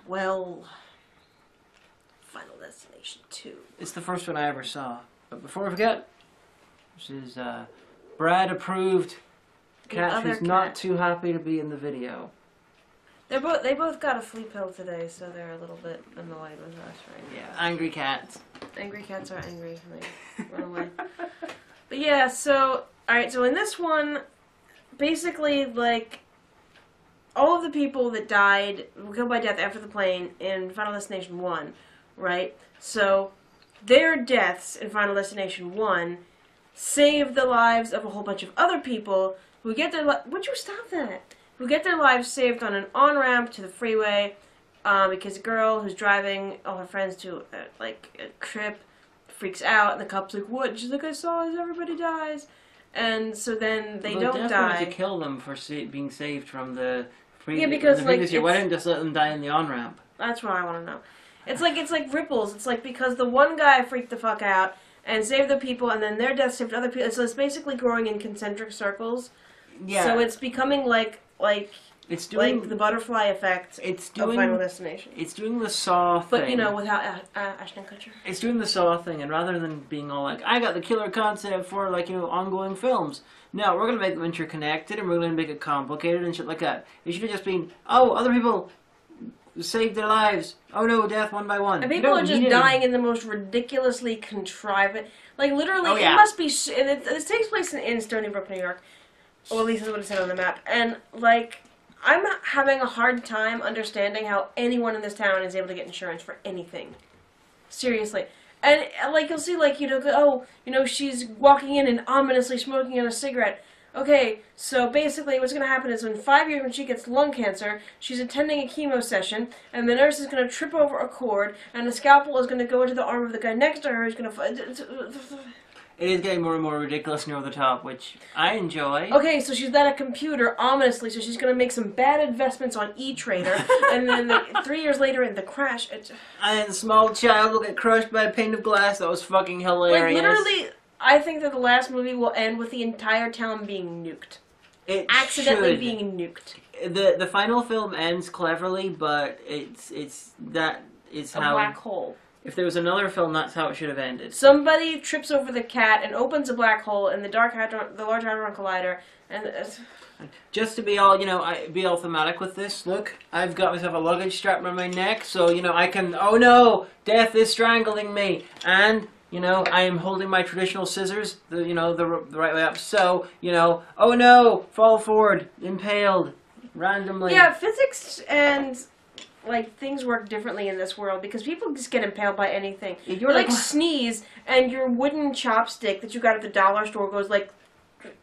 well, Final Destination 2. It's the first one I ever saw. But before I forget, this is Brad approved cat who's not too happy to be in the video. They both got a flea pill today, so they're a little bit annoyed with us right now. Yeah, angry cats. Angry cats are angry and they run away. But yeah, so alright, so in this one, basically, like, all of the people that died were killed by death after the plane in Final Destination 1, right? So their deaths in Final Destination 1 save the lives of a whole bunch of other people who get their would you stop that? Who get their lives saved on an on-ramp to the freeway because a girl who's driving all her friends to a trip freaks out and the cop's like, what? She's like, I saw as everybody dies. And so then they don't die. To kill them for being saved from the previous, yeah, because previous year. Why didn't just let them die in the on-ramp? That's what I want to know. It's like ripples. It's like because the one guy freaked the fuck out and saved the people, and then their death saved other people. So it's basically growing in concentric circles. Yeah. So it's becoming like it's doing the butterfly effect of Final Destination. It's doing the Saw thing. But, you know, without Ashton Kutcher. It's doing the Saw thing, and rather than being all like, I got the killer concept for, like, you know, ongoing films. No, we're going to make them interconnected, and we're going to make it complicated and shit like that. It should have just been, oh, other people saved their lives. Oh no, death one by one. And people are just dying in the most ridiculously contrived... Like, literally, it must be... This takes place in Stony Brook, New York. Or at least that's what it said on the map. And, like... I'm having a hard time understanding how anyone in this town is able to get insurance for anything. Seriously. And, like, you'll see, like, you know, oh, you know, she's walking in and ominously smoking a cigarette. Okay, so basically what's going to happen is in 5 years when she gets lung cancer, she's attending a chemo session, and the nurse is going to trip over a cord, and the scalpel is going to go into the arm of the guy next to her who's going to... It is getting more and more ridiculous and over the top, which I enjoy. Okay, so she's at a computer, ominously, so she's going to make some bad investments on E-Trader, and then 3 years later in the crash... And a small child will get crushed by a pane of glass. That was fucking hilarious. Like, literally, I think that the last movie will end with the entire town being nuked. It accidentally should. being nuked. The final film ends cleverly, but that is how... A black hole. If there was another film, that's how it should have ended. Somebody trips over the cat and opens a black hole in the Large Hadron Collider, and just to be all, you know, be all thematic with this. Look, I've got myself a luggage strapped around my neck, so you know I can. Oh no, death is strangling me, and you know I am holding my traditional scissors, the right way up. So you know, oh no, fall forward, impaled, randomly. Yeah, physics and. Like, things work differently in this world because people just get impaled by anything. You're like sneeze, and your wooden chopstick that you got at the dollar store goes, like,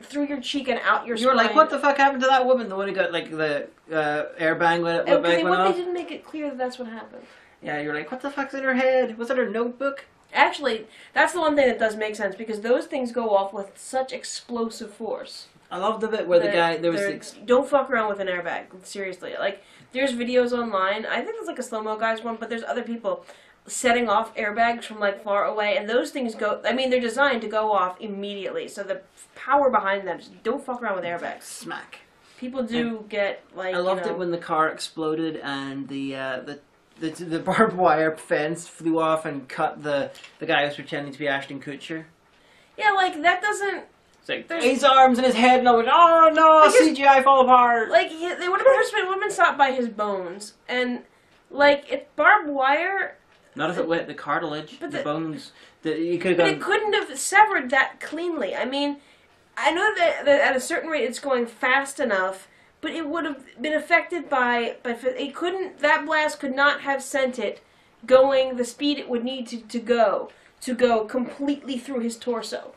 through your cheek and out your spine. You're like, what the fuck happened to that woman? The one who got, like, the airbag went off? They didn't make it clear that that's what happened. Yeah, you're like, what the fuck's in her head? Was it her notebook? Actually, that's the one thing that does make sense, because those things go off with such explosive force. I love the bit where the guy... Don't fuck around with an airbag. Seriously. Like, there's videos online. I think it's like a slow-mo guy's one, but there's other people setting off airbags from, like, far away, and those things go... I mean, they're designed to go off immediately, so the power behind them, just don't fuck around with airbags. Smack. People do get, like, I loved it when the car exploded and the barbed wire fence flew off and cut the guy who was pretending to be Ashton Kutcher. Yeah, like, that doesn't... It's like, his arms and his head, and I went, oh no, CGI fall apart. Like, they would have been stopped by his bones. And, like, if barbed wire... Not if it went the cartilage, the bones. You could have But it couldn't have severed that cleanly. I mean, I know that at a certain rate it's going fast enough, but it would have been affected by it couldn't, that blast could not have sent it going the speed it would need to go completely through his torso.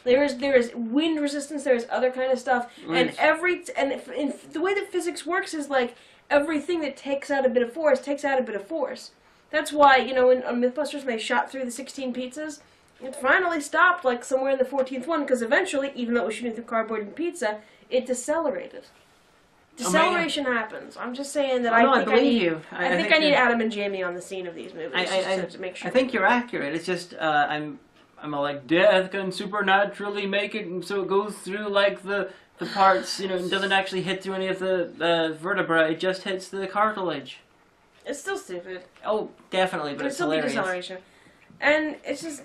There is wind resistance. There is other kind of stuff, and the way that physics works is like everything that takes out a bit of force takes out a bit of force. That's why, you know, on Mythbusters when they shot through the 16 pizzas, it finally stopped like somewhere in the 14th one because eventually, even though it was shooting through cardboard and pizza, it decelerated. Deceleration happens. I'm just saying that I think I need Adam and Jamie on the scene of these movies to make sure. I think you're accurate. It's just I'm all like, death can supernaturally make it, and so it goes through, like, the parts, you know, and doesn't actually hit through any of the vertebrae, it just hits the cartilage. It's still stupid. Oh, definitely, but it's still hilarious. deceleration. And it's just...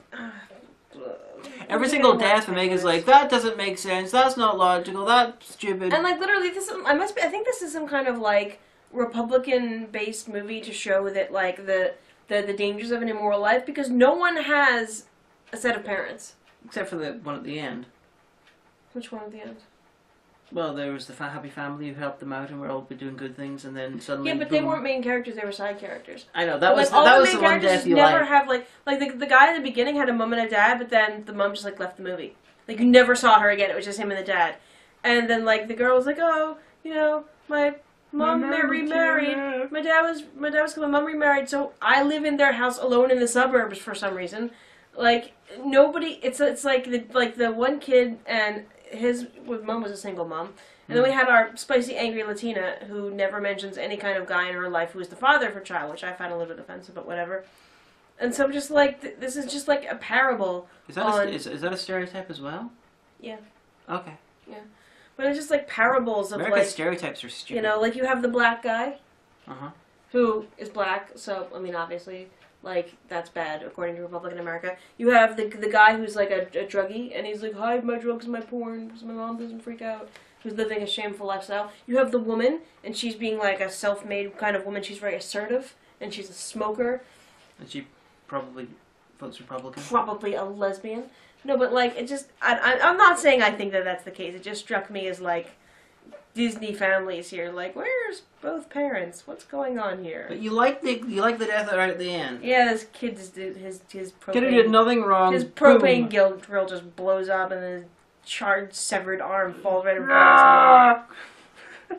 Every single death Omega's like, that doesn't make sense, that's not logical, that's stupid. And, like, literally, I think this is some kind of, like, Republican-based movie to show that, like, the dangers of an immoral life, because no one has a set of parents. Except for the one at the end. Which one at the end? Well, there was the happy family who helped them out and were all doing good things, and then suddenly... Yeah, but they weren't main characters, they were side characters. I know, that was the the one death you never liked. have, like the guy in the beginning had a mom and a dad, but then the mom just, like, left the movie. Like, you never saw her again, it was just him and the dad. And then, like, the girl was like, oh, you know, my mom remarried. My dad was my mom remarried, so I live in their house alone in the suburbs for some reason. Like, nobody, it's like the one kid and his mom was a single mom. And then we had our spicy, angry Latina who never mentions any kind of guy in her life who is the father of her child, which I find a little bit offensive, but whatever. And so I'm just like, this is just like a parable. Is that a stereotype as well? Yeah. Okay. Yeah. But it's just like parables of America's like... stereotypes are stupid. You know, like you have the black guy. Uh-huh. Who is black, so, I mean, obviously, like, that's bad, according to Republican America. You have the guy who's, like, a druggie, and he's like, hide my drugs and my porn, so my mom doesn't freak out, who's living a shameful lifestyle. You have the woman, and she's being, like, a self-made kind of woman. She's very assertive, and she's a smoker. And she probably votes Republican. Probably a lesbian. No, but, like, it just, I'm not saying I think that that's the case. It just struck me as, like, Disney families here, like, where's both parents? What's going on here? But you like the death right at the end. Yeah, this kid just did his propane. Kid who did nothing wrong. His propane drill just blows up, and his charred, severed arm falls right in front of his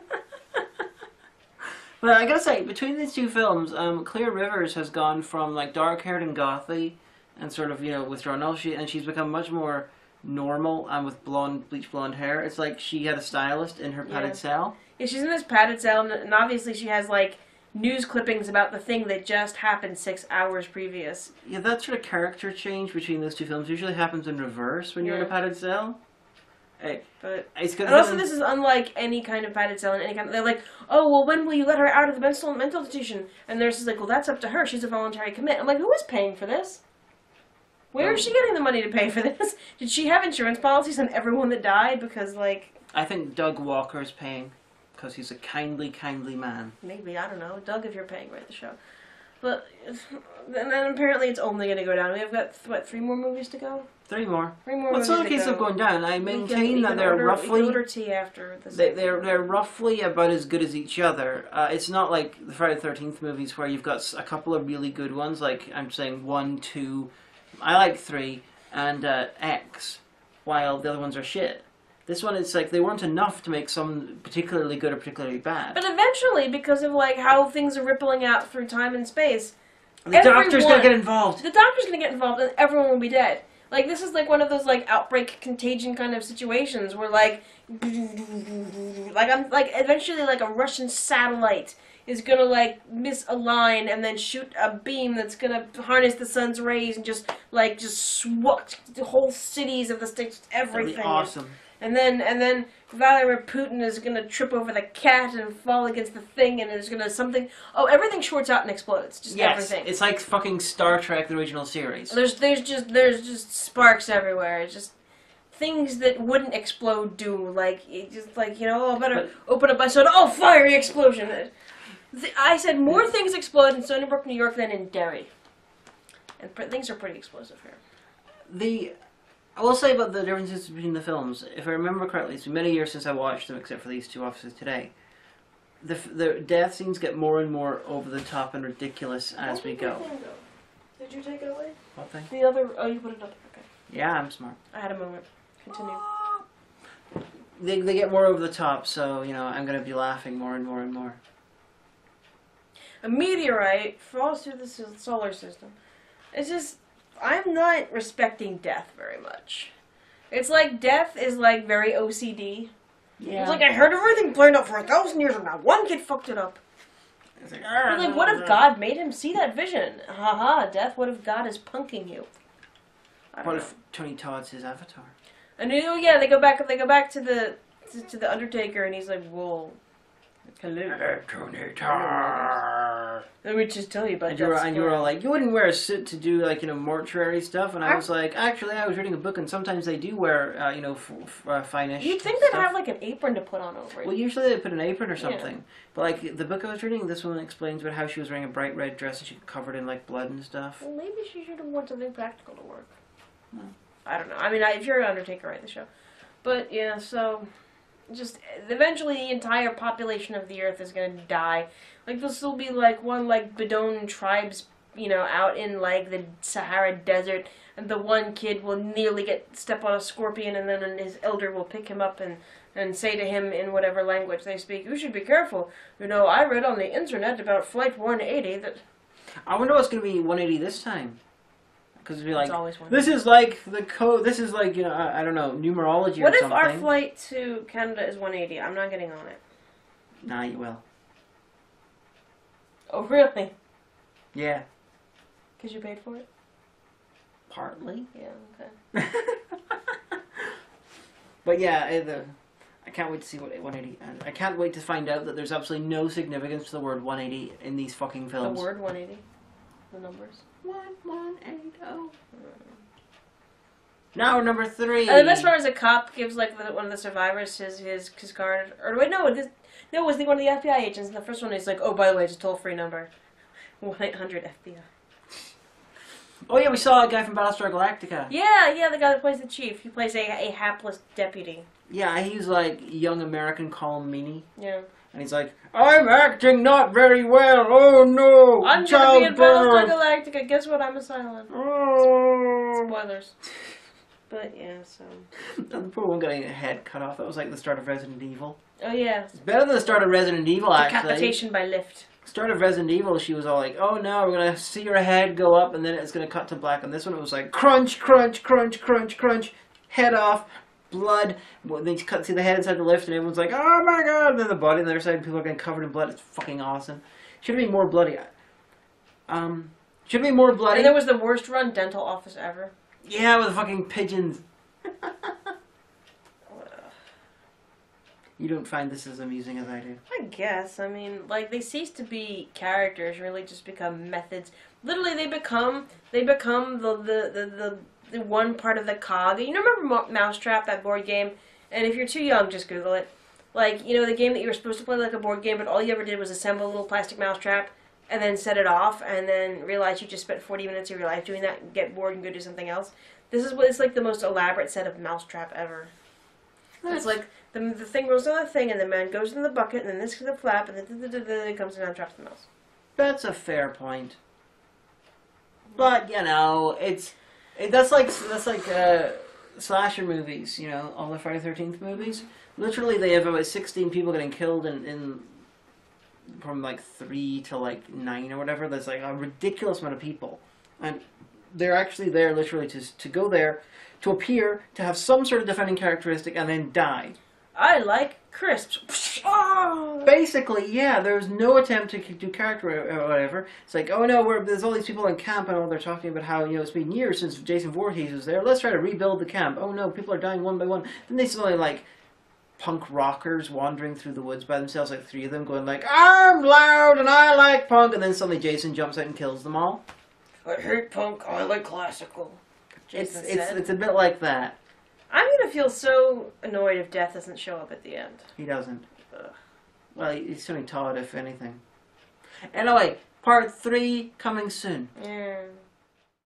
But I gotta say, between these two films, Clear Rivers has gone from like dark-haired and gothy, and sort of withdrawn. And she's become much more normal and with bleach blonde hair. It's like she had a stylist in her padded cell. Yeah, she's in this padded cell, and obviously she has like news clippings about the thing that just happened 6 hours previous. Yeah, that sort of character change between those two films usually happens in reverse when you're in a padded cell. But and also this is unlike any kind of padded cell in any kind of, they're like, oh, well, when will you let her out of the mental institution? And the nurse is like, well, that's up to her. She's a voluntary commit. I'm like, who is paying for this? Where is she getting the money to pay for this? Did she have insurance policies on everyone that died? Because, like... I think Doug Walker's paying. Because he's a kindly, kindly man. Maybe, I don't know. Doug, if you're paying, write the show. But, and then apparently it's only going to go down. We've got, what, 3 more movies to go? 3 more. 3 more movies to go. Well, it's not a case of going down. I maintain that they're roughly... We can order tea after this. They're roughly about as good as each other. It's not like the Friday the 13th movies where you've got a couple of really good ones. Like, I'm saying 1, 2... I like 3 and X, while the other ones are shit. This one, it's like they weren't enough to make some particularly good or particularly bad. But eventually, because of like how things are rippling out through time and space, the doctor's gonna get involved. The doctor's gonna get involved, and everyone will be dead. Like this is like one of those like outbreak contagion kind of situations where like eventually like a Russian satellite is gonna like misalign and then shoot a beam that's gonna harness the sun's rays and just swat the whole cities of the states, everything. That'd be awesome. And then Vladimir Putin is gonna trip over the cat and fall against the thing, and there's gonna something. Oh, everything shorts out and explodes. Just everything. It's like fucking Star Trek, the original series. There's just sparks everywhere. It's just things that wouldn't explode do. Like oh, I better open up my soda. Oh, fiery explosion! I said more things explode in Stony Brook, New York than in Derry. And things are pretty explosive here. I will say about the differences between the films, if I remember correctly, it's been many years since I watched them, except for these 2 officers today. The death scenes get more and more over the top and ridiculous as we go. Did you take it away? What thing? The other... Oh, you put it up. Okay. Yeah, I'm smart. I had a moment. Continue. They get more over the top, so, I'm going to be laughing more and more and more. A meteorite falls through the solar system. It's just... I'm not respecting death very much. It's like death is like very OCD. Yeah. It's like I heard everything planned out for 1,000 years and not one kid fucked it up. It's like what if God made him see that vision? Haha, death, what if God is punking you? What if Tony Todd's his avatar? And yeah, they go back to the Undertaker and he's like, whoa. Hello. Tony Todd. war. Let me just tell you about And that. you were all like, you wouldn't wear a suit to do like mortuary stuff, and I was like, actually, I was reading a book, and sometimes they do wear fine-ish. You'd think they'd stuff. have like an apron to put on over it. Well, usually they put an apron or something. Yeah. But like the book I was reading, this one explains about how she was wearing a bright red dress and she got covered in like blood and stuff. Well, maybe she should have worn something practical to work. No. I don't know. I mean, if you're an Undertaker, write the show. But yeah, so just eventually the entire population of the Earth is gonna die. Like there'll still be like one like Bedouin tribes, out in like the Sahara Desert, and the one kid will nearly step on a scorpion, and then his elder will pick him up and say to him in whatever language they speak, "You should be careful. I read on the internet about Flight 180 that." I wonder what's going to be 180 this time. Because it'd be like, this is like the code, this is like, I don't know, numerology or something. What if our flight to Canada is 180? I'm not getting on it. Nah, you will. Oh, really? Yeah. Because you paid for it? Partly. Yeah, okay. But yeah, I can't wait to see what 180, and I can't wait to find out that there's absolutely no significance to the word 180 in these fucking films. The word 180? The numbers? 1180. Now number 3. And the best part is a cop gives like one of the survivors his card. Or wait, no, it was one of the FBI agents. And the first one is like, oh, by the way, it's a toll-free number, 1-800-FBI. Oh yeah, we saw a guy from Battlestar Galactica. Yeah, the guy that plays the chief. He plays a hapless deputy. Yeah, he's like young American Colm Meaney. Yeah. And he's like, I'm acting not very well. Oh no, I'm gonna be in Battlestar Galactica. Guess what? I'm a silent. Oh. Spoilers. But yeah, so. The poor one getting a head cut off. That was like the start of Resident Evil. Oh yeah. It's better than the start of Resident Evil, actually. Decapitation by lift. Start of Resident Evil, she was all like, oh no, we're gonna see your head go up, and then it's gonna cut to black. And this one, it was like, crunch, crunch, crunch, crunch, crunch, head off. Blood. Well, then you see the head inside the lift, and everyone's like, "Oh my god!" And then the body on the other side, people are getting covered in blood. It's fucking awesome. Should have been more bloody. Should have been more bloody. And there was the worst run dental office ever. Yeah, with the fucking pigeons. You don't find this as amusing as I do? I guess. I mean, like they cease to be characters, really, just become methods. Literally, they become the one part of the cog. You remember Mousetrap, that board game? And if you're too young, just Google it. Like, the game that you were supposed to play like a board game, but all you ever did was assemble a little plastic mousetrap and then set it off, and then realize you just spent 40 minutes of your life doing that and get bored and go do something else. This is what it's like, the most elaborate set of Mousetrap ever. It's like the thing rolls on the thing, and the man goes in the bucket, and then this to the flap, and then it comes down and traps the mouse. That's a fair point. But that's like slasher movies, all the Friday the 13th movies. Literally, they have about 16 people getting killed in from like 3 to like 9 or whatever. There's like a ridiculous amount of people, and they're actually there literally to go there, to appear, to have some sort of defining characteristic, and then die. I like crisps. Oh! Basically, yeah, there's no attempt to do character or whatever. It's like, oh no, there's all these people in camp, and they're talking about how, it's been years since Jason Voorhees was there. Let's try to rebuild the camp. Oh no, people are dying one by one. Then they suddenly, like, punk rockers wandering through the woods by themselves, like 3 of them, going like, I'm loud and I like punk, and then suddenly Jason jumps out and kills them all. I hate punk, I like classical. It's a bit like that. I'm gonna feel so annoyed if Death doesn't show up at the end. He doesn't. Ugh. Well, he's only Todd, if anything. Anyway, part 3 coming soon. Yeah.